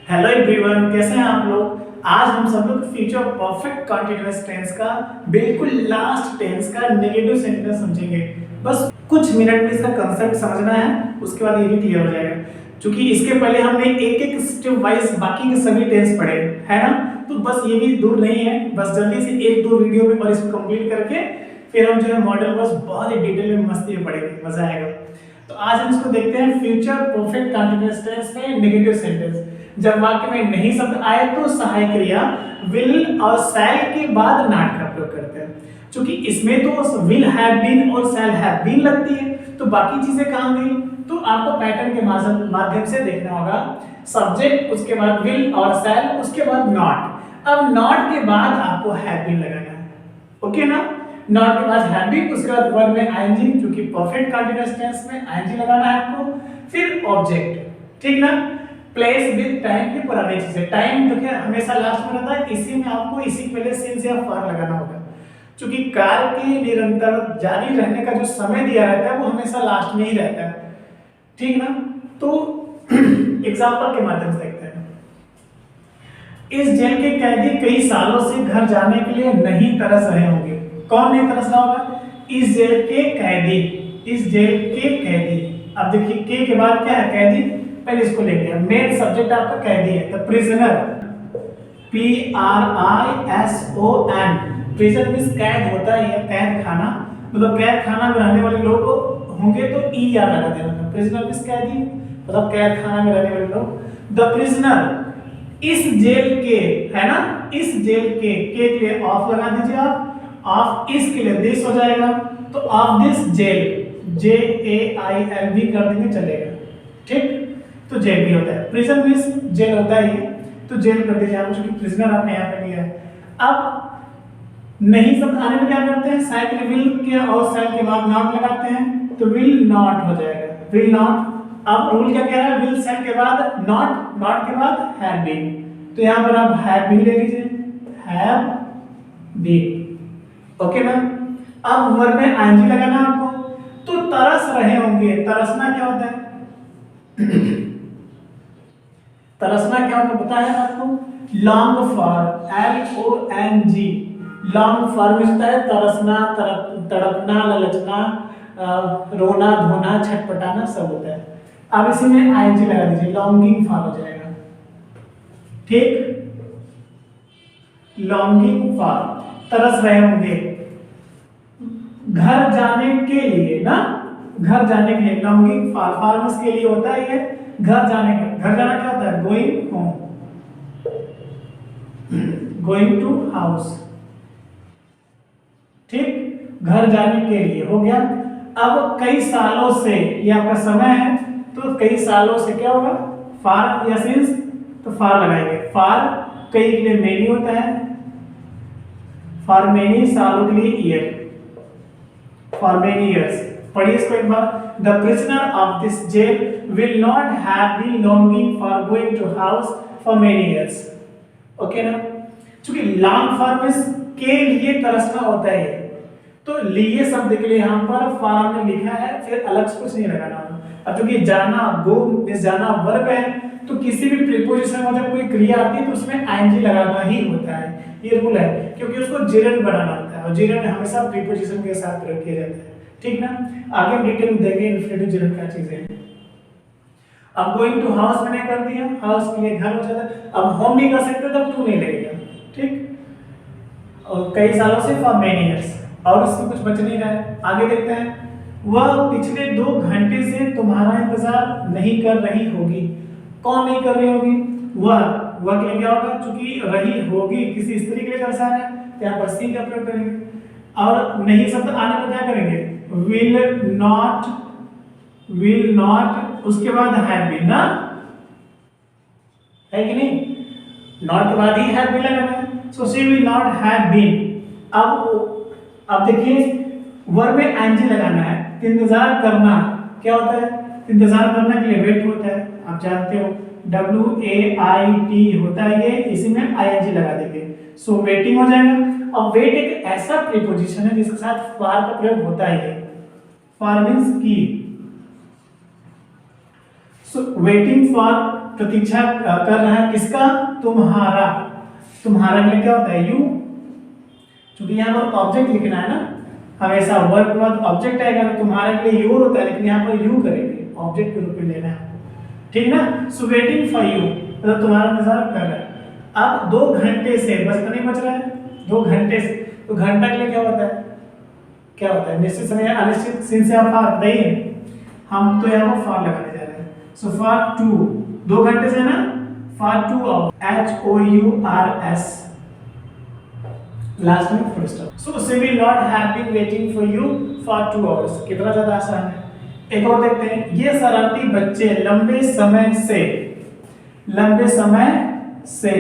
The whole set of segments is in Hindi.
हेलो एवरीवन, कैसे हैं आप लोग। आज हम सब लोग फ्यूचर परफेक्ट कंटीन्यूअस टेंस का बिल्कुल लास्ट टेंस का नेगेटिव सेंटेंस समझेंगे। बस कुछ मिनट में इसका कंसेप्ट समझना है, उसके बाद ये भी क्लियर हो जाएगा। क्योंकि इसके पहले हमने एक एक स्टेप वाइज बाकी के सभी टेंस पढ़े है ना, तो बस ये भी दूर नहीं है। बस जल्दी से एक दो वीडियो में और इसको कंप्लीट करके फिर हम जो है मॉडल बस बहुत ही डिटेल में मस्ती में पढ़ेंगे, मजा आएगा। तो आज हम इसको देखते हैं फ्यूचर परफेक्ट कंटीन्यूअस टेंस में नेगेटिव सेंटेंस। जब वाक्य में नहीं शब्द आए तो सहायक क्रिया विल और शैल के बाद नॉट का प्रयोग करते हैं। क्योंकि इसमें तो विल हैव बीन और शैल हैव बीन लगती है, तो बाकी चीजें कहां गई, तो आपको पैटर्न के माध्यम से देखना होगा। सब्जेक्ट, उसके बाद विल और शैल, उसके बाद नॉट। अब नॉट के बाद आपको हैव बीन लगाना है, ओके ना। नॉट के बाद हैव बीन, उसके बाद वर्ब में आईएनजी, जो कि परफेक्ट कंटीन्यूअस टेंस में आईएनजी लगाना है आपको। फिर ऑब्जेक्ट, ठीक ना। प्लेस विद टाइम की पुरानी चीजें, टाइम तो क्या हमेशा लास्ट में रहता है, इसी में आपको इसी पहले सिंस या फॉर लगाना होगा। क्योंकि कार्य के निरंतर जारी रहने का जो समय दिया रहता है वो हमेशा लास्ट में ही रहता है, ठीक ना। तो एग्जांपल के माध्यम से देखते हैं। इस जेल के कैदी कई सालों से घर जाने के लिए नहीं तरस रहे होंगे। कौन नहीं तरस रहा होगा? इस जेल के कैदी, इस जेल के कैदी। अब देखिए के के बाद क्या है? कैदी। पहले इसको लेंगे। मेन सब्जेक्ट आपका कैदी है, the prisoner, PRISON। Prison means कैद होता है, कैद खाना, मतलब कैद खाना में रहने वाले लोग होंगे तो ई याद लगा देना। प्रिजनर मींस कैदी, मतलब कैद खाना में रहने वाले लोग। द प्रिजनर इस जेल के, है ना, इस जेल के लिए ऑफ लगा दीजिए आप। ऑफ इस के लिए दिस हो जाएगा, तो ऑफ दिस जेल, JAIL भी कर देंगे चलेगा, ठीक। तो जेल भी होता है, प्रिजन मींस जेल होता है ये, तो जेल कर दीजिए आप, क्योंकि प्रिजनर आपने यहाँ पे लिया है। अब नहीं शब्द आने में क्या करते हैं? साइड विल के और साइड के बाद नॉट लगाते हैं, तो विल नॉट हो जाएगा, विल नॉट। अब रूल क्या कह रहा है? विल साइड के बाद नॉट, नॉट के बाद हैव बीन, तो यहाँ पर आप हैव बीन ले लीजिए, हैव बीन, ओके ना। अब वर्ब में आईएनजी लगाना आपको। तो तरस रहे होंगे, तरसना क्या होता है? तरसना क्या होता है पता है आपको? Long for, LONG, long for मिलता है तरसना, तड़पना, ललचना, रोना, धोना, छटपटाना सब होता है। अब इसी में आईएनजी लगा दीजिए, लॉन्गिंग फॉर हो जाएगा, ठीक। लॉन्गिंग फॉर, तरस रहे होंगे घर जाने के लिए ना, घर जाने के लिए लॉन्गिंग फॉर, फार्मर्स के लिए होता है ये घर जाने का। घर जाना क्या होता है? Going home, going to house, ठीक। घर जाने के लिए हो गया। अब कई सालों से, ये आपका समय है, तो कई सालों से क्या होगा? फार या सिंस, तो फार लगाएंगे। फार कई के लिए मेनी होता है, फॉर मेनी सालों के लिए ईयर, फॉर मेनी ईयर्स। पढ़िए इसको एक बार। The prisoner of this jail will not have been longing for going to house for many years, okay ना। क्योंकि लॉन्ग फॉर मींस के लिए तरसना होता है, तो लिए शब्द के लिए यहाँ पर फॉर में लिखा है, फिर अलग से कुछ नहीं लगाना। अब क्योंकि जाना, गो मींस जाना वर्ब है, तो किसी भी प्रीपोजिशन में जब कोई क्रिया आती है तो उसमें आईएनजी लगाना ही होता है, ये रूल है। क्योंकि उसको जिरन बनाना होता है, और जिरन हमेशा प्रीपोजिशन के साथ प्रयोग किया जाता है, ठीक ना। आगे हम डिटेल में देखेंगे इन्फ्लेटिव जिरन क्या चीजें हैं। अब गोइंग टू हाउस मैंने कर दिया, हाउस के लिए घर हो जाता है। अब होम भी कर सकते तब टू नहीं लगेगा, ठीक। और कई सालों से फॉर मेनी ईयर्स, और उससे कुछ बच नहीं रहा है। आगे देखते हैं। वह पिछले 2 घंटे से तुम्हारा इंतजार नहीं कर रही होगी। कौन नहीं कर रही होगी? वह के लिए क्या होगा? चूंकि रही होगी किसी स्त्री के लिए दर्शा रहा है, तो यहाँ पर सी का प्रयोग करेंगे। और नहीं शब्द आने पर क्या करेंगे? विल नॉट, उसके बाद हैव बीन ना, है कि नहीं? नॉट के बाद ही हैव बीन लगाना है, so she will not have been. अब देखिए वर्ब में आईएनजी लगाना है। इंतजार करना क्या होता है? इंतजार करने के लिए वेट होता है, आप जानते हो, WAIT होता है ये, इसी में आईएनजी लगा देंगे, सो वेटिंग हो जाएगा। अब वेट एक ऐसा प्रीपोजिशन है जिसके साथ फॉर का प्रयोग होता है। फॉर मींस की, So waiting for प्रतीक्षा कर रहा है किसका? तुम्हारा। तुम्हारा के लिए क्या होता है? यू। क्योंकि यहाँ पर ऑब्जेक्ट लिखना है ना, हमेशा वर्ब के बाद ऑब्जेक्ट आएगा, तो तुम्हारा के लिए योर होता है, लेकिन यहाँ पर यू करेंगे, ऑब्जेक्ट के रूप में लेना है, ठीक ना। सो वेटिंग फॉर यू, मतलब तुम्हारा इंतजार कर रहा है। अब 2 घंटे से, बस इतना नहीं बच रहा है, 2 घंटे से, तो घंटा के लिए क्या होता है? क्या होता है? निश्चित समय, अनिश्चित, सिन से आप फार बताइए। हम तो यहाँ पर फार लगाने जा रहे हैं। सो फार 2, 2 घंटे से ना, फार 2 HOURS, लास्ट में full stop. So she will not have been waiting for you for 2 hours. कितना ज्यादा आसान है। एक और देखते हैं, ये शरारती बच्चे लंबे समय से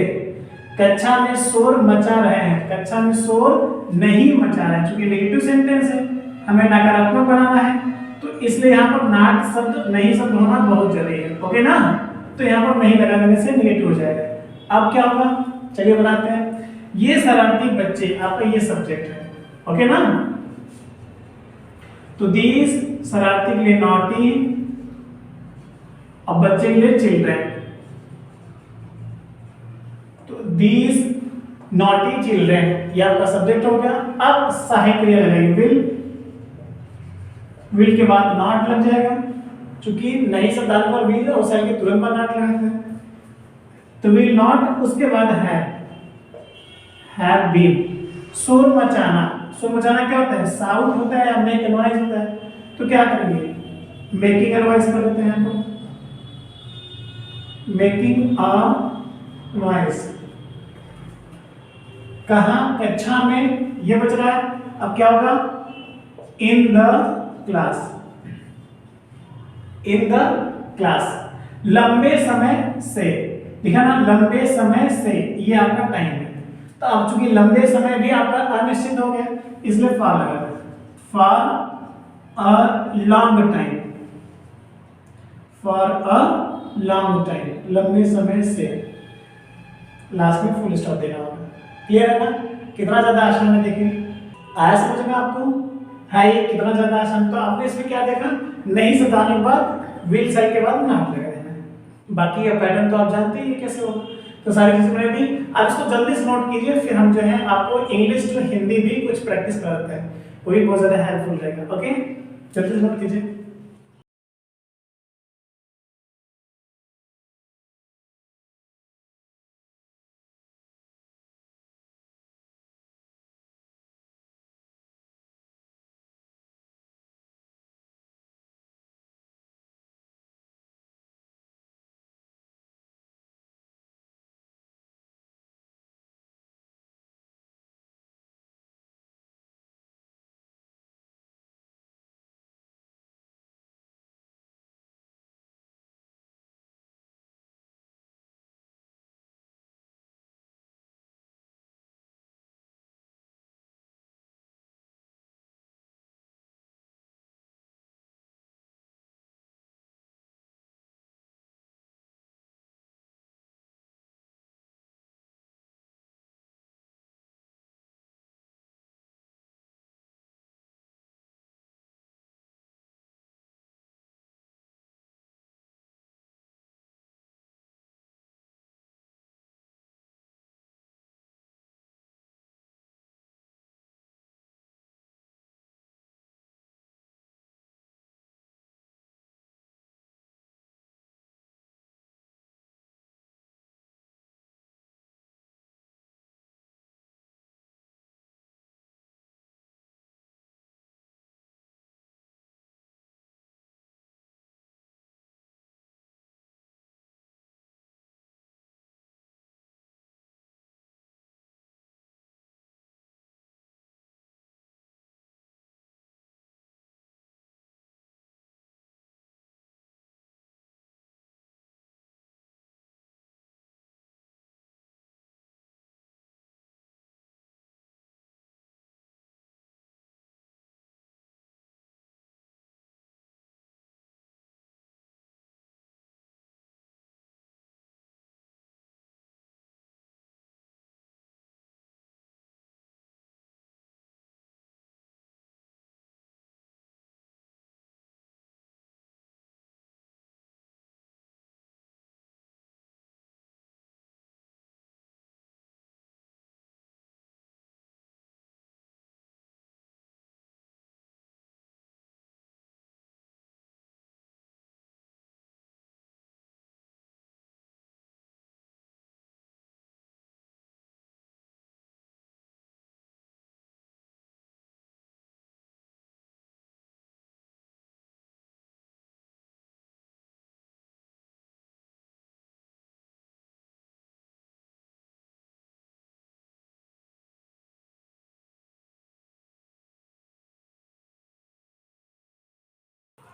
कक्षा में शोर मचा रहे हैं। कक्षा में शोर नहीं मचा रहे हैं, क्योंकि नेगेटिव सेंटेंस है, हमें नकारात्मक बनाना है, तो इसलिए यहाँ पर नॉट शब्द, नहीं शब्द होना बहुत जरूरी है। ओके ना, तो यहाँ पर नहीं लगा देने से नेगेटिव हो जाएगा। अब क्या होगा, चलिए बनाते हैं। ये शरारती बच्चे, आपका ये सब्जेक्ट है, ओके ना। तो दीज शरारती के लिए नॉटी, और बच्चे के लिए चिल्ड्रेन, तो दीज नॉटी चिल्ड्रेन, ये आपका सब्जेक्ट हो गया। अब सहायक क्रिया लगाएंगे, विल के बाद नॉट लग जाएगा, क्योंकि नहीं शब्द आने पर विल और सहायक के तुरंत बाद नॉट लगाते हैं, तो विल नॉट, उसके बाद हैव बीन। शोर मचाना, शोर मचाना क्या होता है? साउंड होता है या मेक नॉइज होता है, तो क्या करेंगे? मेकिंग अ नॉइज कर देते हैं हम लोग, मेकिंग अ नॉइज। कहाँ? कक्षा में, ये बच रहा है। अब क्या होगा? In the class, in the class. लंबे समय से, देखा ना, लंबे समय से, ये आपका टाइम है। तो अब चूंकि लंबे समय भी आपका अनिश्चित हो गया, इसलिए फॉर लगा दो, for a long time, for a long time, लंबे समय से, लास्ट में फुल स्टॉप देना होगा। क्लियर है ना? कितना ज्यादा आसान है, देखिए। आया समझ में आपको? है ये कितना ज्यादा आसान। तो आपने इसमें क्या देखा, नहीं सताने के बाद विल साइड के बाद नॉट लगा देना है। बाकी का पैटर्न तो आप जानते ही कैसे होगा। तो सारी चीजें मैंने दी, अब इसको जल्दी से नोट कीजिए, फिर हम जो है आपको इंग्लिश टू हिंदी भी कुछ प्रैक्टिस कराते हैं, वो भी बहुत ज्यादा हेल्पफुल रहेगा। ओके, जल्दी से नोट कीजिए।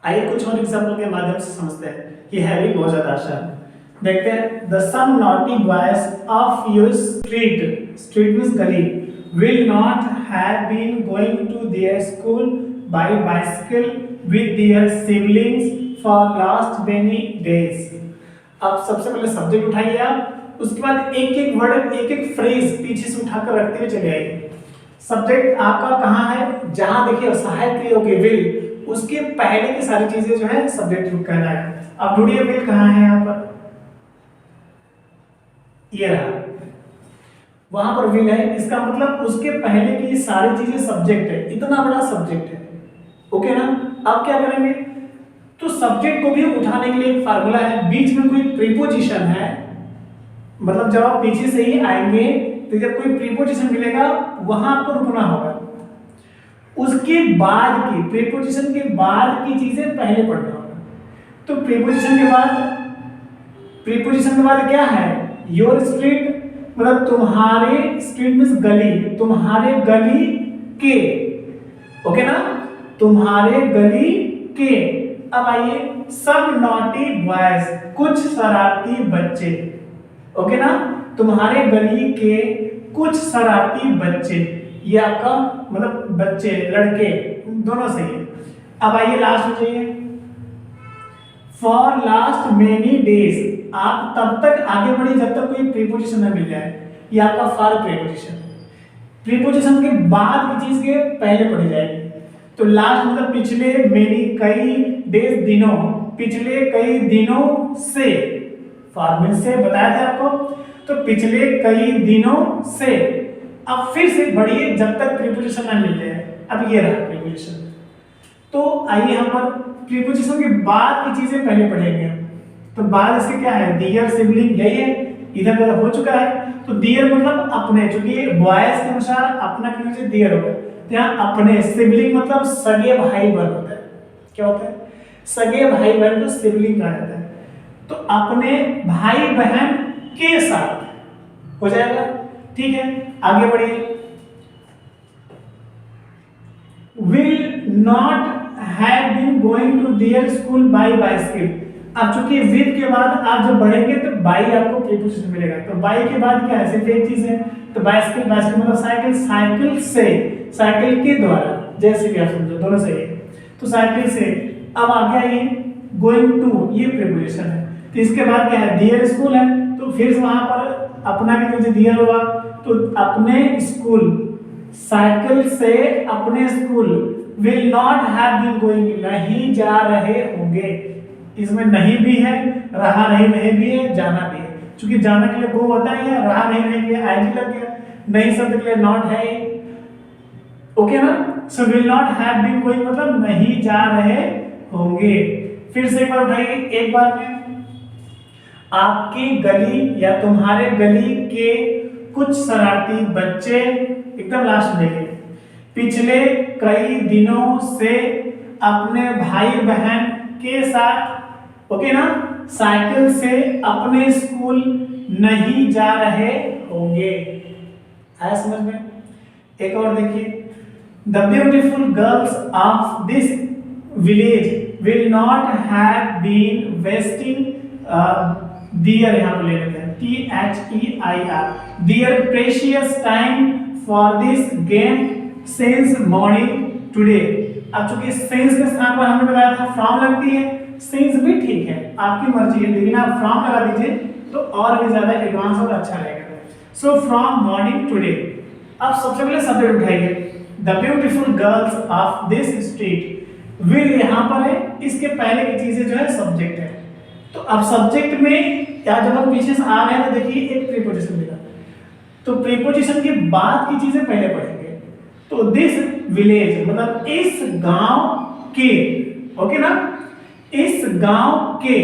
आइए कुछ और एग्जाम्पल के माध्यम से समझते हैं कि है भी बहुत ज्यादा आसान। देखते हैं, the some naughty boys of your street, street means गली, will not have been going to their school by bicycle with their siblings for last many days. अब सबसे पहले सब्जेक्ट उठाइए आप, उसके बाद एक एक वर्ड, एक एक फ्रेज पीछे से उठाकर रखते हुए चले आइए। सब्जेक्ट आपका कहाँ है, जहां देखिए सहायक क्रिया होगी विल, उसके पहले की सारी चीजें जो है सब्जेक्ट रूप कहलाएगा। अब ढूंढिए विल कहाँ है, यहाँ पर ये रहा, वहां पर विल है, इसका मतलब उसके पहले की सारी चीजें सब्जेक्ट है, इतना बड़ा सब्जेक्ट है। ओके ना। अब क्या करेंगे, तो सब्जेक्ट को भी उठाने के लिए एक फार्मूला है, बीच में कोई प्रीपोजिशन है, मतलब जब आप पीछे से ही आएंगे तो जब कोई प्रीपोजिशन मिलेगा वहां आपको रुकना होगा, उसके बाद की प्रीपोजिशन के बाद की चीजें पहले पढ़ना होगा। तो प्रीपोजिशन के बाद क्या है, योर स्ट्रीट, मतलब तुम्हारे, स्ट्रीट मींस गली, तुम्हारे गली के, ओके ना, तुम्हारे गली के। अब आइए, सब नॉटी बॉयज, कुछ शरारती बच्चे, ओके ना, तुम्हारे गली के कुछ शरारती बच्चे, ये आपका मतलब बच्चे, लड़के दोनों सही है। अब आइए लास्ट हो जाइए, फॉर लास्ट मेनी डेज, आप तब तक आगे बढ़िए जब तक कोई प्रीपोजिशन न मिल जाए, ये आपका फॉर प्रीपोजिशन है, प्रीपोजिशन के बाद की चीज के पहले पढ़ी जाएगी। तो लास्ट मतलब पिछले, मेनी कई, डेज दिनों, पिछले कई दिनों से, फॉर्मल से बताया था आपको, तो पिछले कई दिनों से। अब फिर से बढ़िए जब तक प्रीपोजिशन ना मिल जाए। अब ये रहा प्रीपोजिशन, तो आइए हम पर प्रीपोजिशन के बाद की चीजें पहले पढ़ेंगे। तो बाद इसके क्या है, दियर सिबलिंग, यही है, इधर का हो चुका है। तो दियर मतलब अपने, चूंकि बॉयज के अनुसार अपना के नीचे दियर होगा, तो यहाँ अपने, सिबलिंग मतलब सगे भाई बहन होता है, क्या होता है, सगे भाई बहन को सिबलिंग कहा जाता है। तो अपने भाई बहन के साथ हो जाएगा, ठीक है। आगे बढ़िए, will not have been going to their school by bicycle. अब चूंकि विद के बाद आप जब बढ़ेंगे तो बाई आपको प्रीपोजिशन मिलेगा, तो बाई के बाद क्या है, सिर्फ एक चीज है, तो बाइसिकल, बाइसिकल मतलब साइकिल, साइकिल से, साइकिल के द्वारा, जैसे भी आप समझो, दोनों सही है। तो साइकिल से। अब आगे आइए, गोइंग टू, ये प्रीपोजिशन है, तो इसके बाद क्या है, दियर स्कूल है, तो फिर से वहां पर अपना के नीचे दियर होगा, तो अपने स्कूल, साइकिल से अपने school, will not have been going, नहीं जा रहे होंगे, इसमें नहीं भी है, रहा नहीं भी है, जाना भी है, क्योंकि जाना के लिए गो होता है, रहा नहीं के लिए आईएनजी लग गया, नहीं शब्द के लिए नॉट है, ओके ना। So will not have been going मतलब नहीं जा रहे होंगे। फिर से एक बार उठाइए, एक बार में, आपकी गली या तुम्हारे गली के कुछ शरारती बच्चे, एकदम लास्ट में, पिछले कई दिनों से अपने भाई बहन के साथ, ओके ना, साइकिल से अपने स्कूल नहीं जा रहे होंगे। आया समझ में। एक और देखिए, the beautiful girls of this village will not have been wasting, their यहाँ पर ले लेते हैं, THEIR, their precious time for this game since morning today. अब चूंकि सिंस के स्थान पर हमने बताया था फ्रॉम लगती है, सिंस भी ठीक है, आपकी मर्जी है, लेकिन आप फ्रॉम लगा दीजिए तो और भी ज्यादा एडवांस और अच्छा रहेगा। So from morning today. अब सबसे पहले सब्जेक्ट उठाइए, the beautiful girls of this street, will यहाँ पर है, इसके पहले की चीजें जो है सब्जेक्ट है। तो अब सब्जेक्ट में क्या, जब हम पीछे से आ रहे हैं तो देखिए एक प्रीपोजिशन मिला, तो प्रीपोजिशन के बाद की चीजें पहले पढ़ेंगे। तो दिस विलेज मतलब इस गांव के, ओके ना, इस गांव के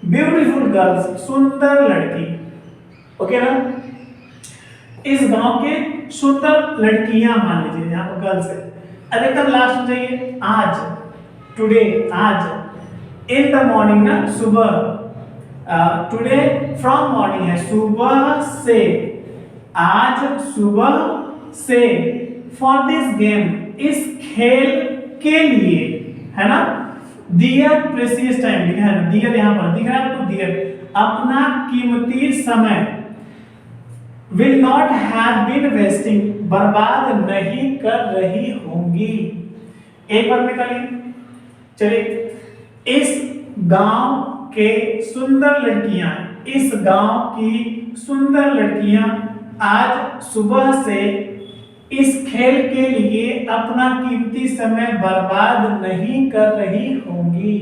ब्यूटीफुल गर्ल्स, सुंदर लड़की, ओके ना, इस गांव के सुंदर लड़कियां मान लीजिए, यहाँ पर गर्ल्स है। अब एकदम लास्ट हो जाइए, आज, टुडे, आज, इन द मॉर्निंग ना, सुबह, टुडे फ्रॉम मॉर्निंग है, सुबह से, आज सुबह से, फॉर दिस गेम, इस खेल के लिए, है ना, दियर प्रेसियस टाइम लिखा है ना, दियर यहां पर दिख रहा है आपको, दियर अपना कीमती समय, will not have been wasting बर्बाद नहीं कर रही होंगी। एक बार में करिए, चलिए, इस गांव के सुंदर लड़कियां, इस गांव की सुंदर लड़कियां आज सुबह से इस खेल के लिए अपना कीमती समय बर्बाद नहीं कर रही होंगी।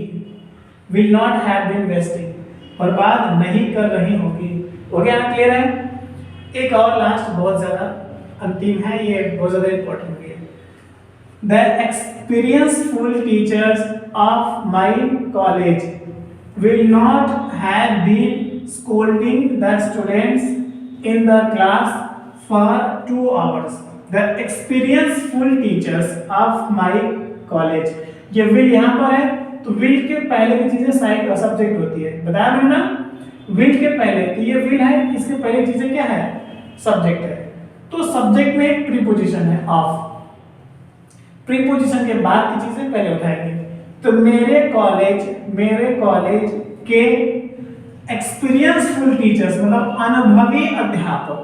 Will not have been wasting, बर्बाद नहीं कर रही होंगी। हो गया ना, क्लियर है? एक और लास्ट बहुत ज्यादा अंतिम है, ये बहुत ज्यादा इंपॉर्टेंट भी है। The experienceful teachers of my college will not have been scolding the students in the class for 2 hours. The experienceful teachers of my college, ये will यहाँ पर है, तो will के पहले की चीजें साइड सब्जेक्ट होती है, बताया मैंने ना, will के पहले, तो ये will है, इसके पहले चीजें क्या है, सब्जेक्ट है, तो सब्जेक्ट में एक प्रीपोजिशन है ऑफ, प्रीपोजिशन के बाद की चीजें पहले उठाएंगे। तो मेरे कॉलेज के एक्सपीरियंसफुल टीचर्स मतलब अनुभवी अध्यापक,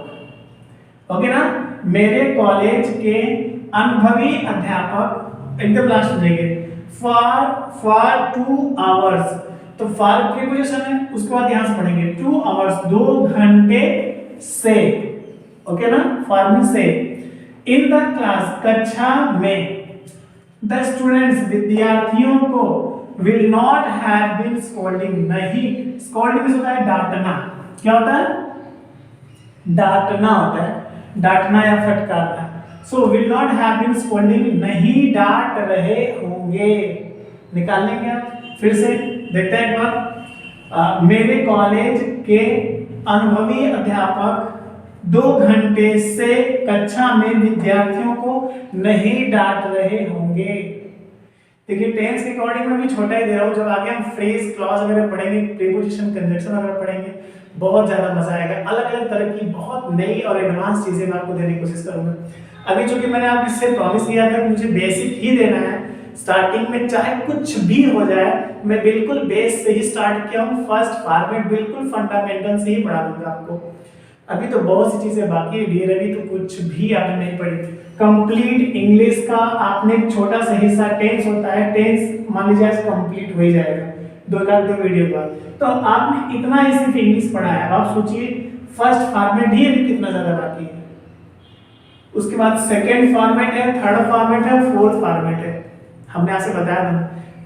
ओके ना, मेरे कॉलेज के अनुभवी अध्यापक, एकदम लास्ट में जाएंगे, फॉर 2 आवर्स, तो फॉर प्रीपोजिशन है, उसके बाद यहां से पढ़ेंगे 2 आवर्स 2 घंटे से, ओके ना, फॉर में से, इन द क्लास कक्षा में, द स्टूडेंट्स विद्यार्थियों को, will not have been scolding, नहीं, स्कोल्डिंग होता है डांटना, क्या होता है, डांटना होता है, डांटना या फटकारना, so will not have been scolding, नहीं डांट रहे होंगे। निकाल लेंगे आप, फिर से देखते हैं एक बार, मेरे कॉलेज के अनुभवी अध्यापक 2 घंटे से कक्षा में विद्यार्थियों को नहीं डांट रहे होंगे। देखिए टेंस के अकॉर्डिंग मैं भी छोटा ही दे रहा हूँ, जब आगे हम फ्रेज क्लॉज वगैरह पढ़ेंगे, प्रीपोजिशन कंजंक्शन वगैरह पढ़ेंगे, बहुत ज्यादा मजा आएगा। अलग अलग तरह की बहुत नई और एडवांस चीजें मैं आपको देने की कोशिश करूंगा। अभी चूंकि मैंने आपको इससे प्रॉमिस किया था कि मुझे बेसिक ही देना है, स्टार्टिंग में चाहे कुछ भी हो जाए, मैं बिल्कुल बेस से ही स्टार्ट किया हूँ, फर्स्ट फॉर्मेट बिल्कुल फंडामेंटल से ही पढ़ा दूंगा आपको। अभी तो बहुत सी चीजें बाकी है डियर, अभी तो कुछ भी आपने नहीं पढ़ी। कंप्लीट इंग्लिश का आपने एक छोटा सा हिस्सा टेंस होता है, टेंस मान लीजिए कंप्लीट हो ही जाएगा 2 वीडियो बाद, तो आपने इतना ही सिर्फ इंग्लिश पढ़ा है। अब आप सोचिए फर्स्ट फॉर्मेट ही अभी कितना ज्यादा बाकी है, उसके बाद सेकेंड फॉर्मेट है, थर्ड फॉर्मेट है, फोर्थ फॉर्मेट है। हमने आपसे बताया था,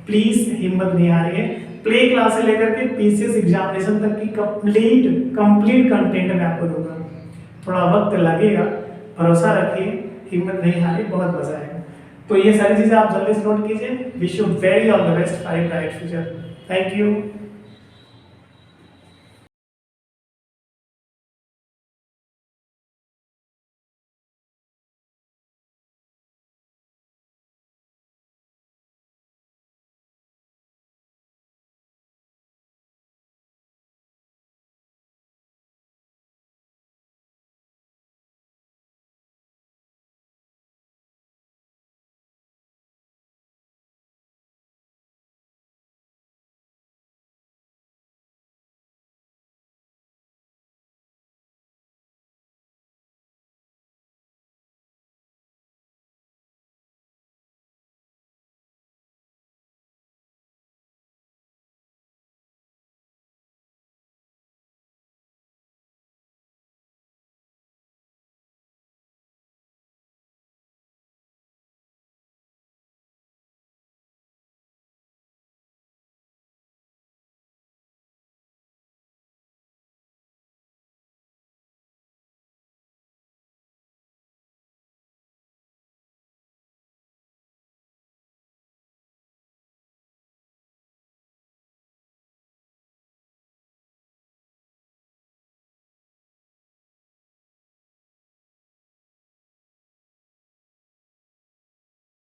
प्लीज हिम्मत नहीं आ रही है, प्ले क्लास से लेकर के पीसीएस एग्जामिनेशन तक की कंप्लीट कंटेंट मैं आपको दूंगा। थोड़ा वक्त लगेगा, भरोसा रखिए, हिम्मत नहीं हारिए, बहुत मजा आएगा। तो ये सारी चीजें आप जल्दी से नोट कीजिए। Wish you very all the best for your bright future. Thank you.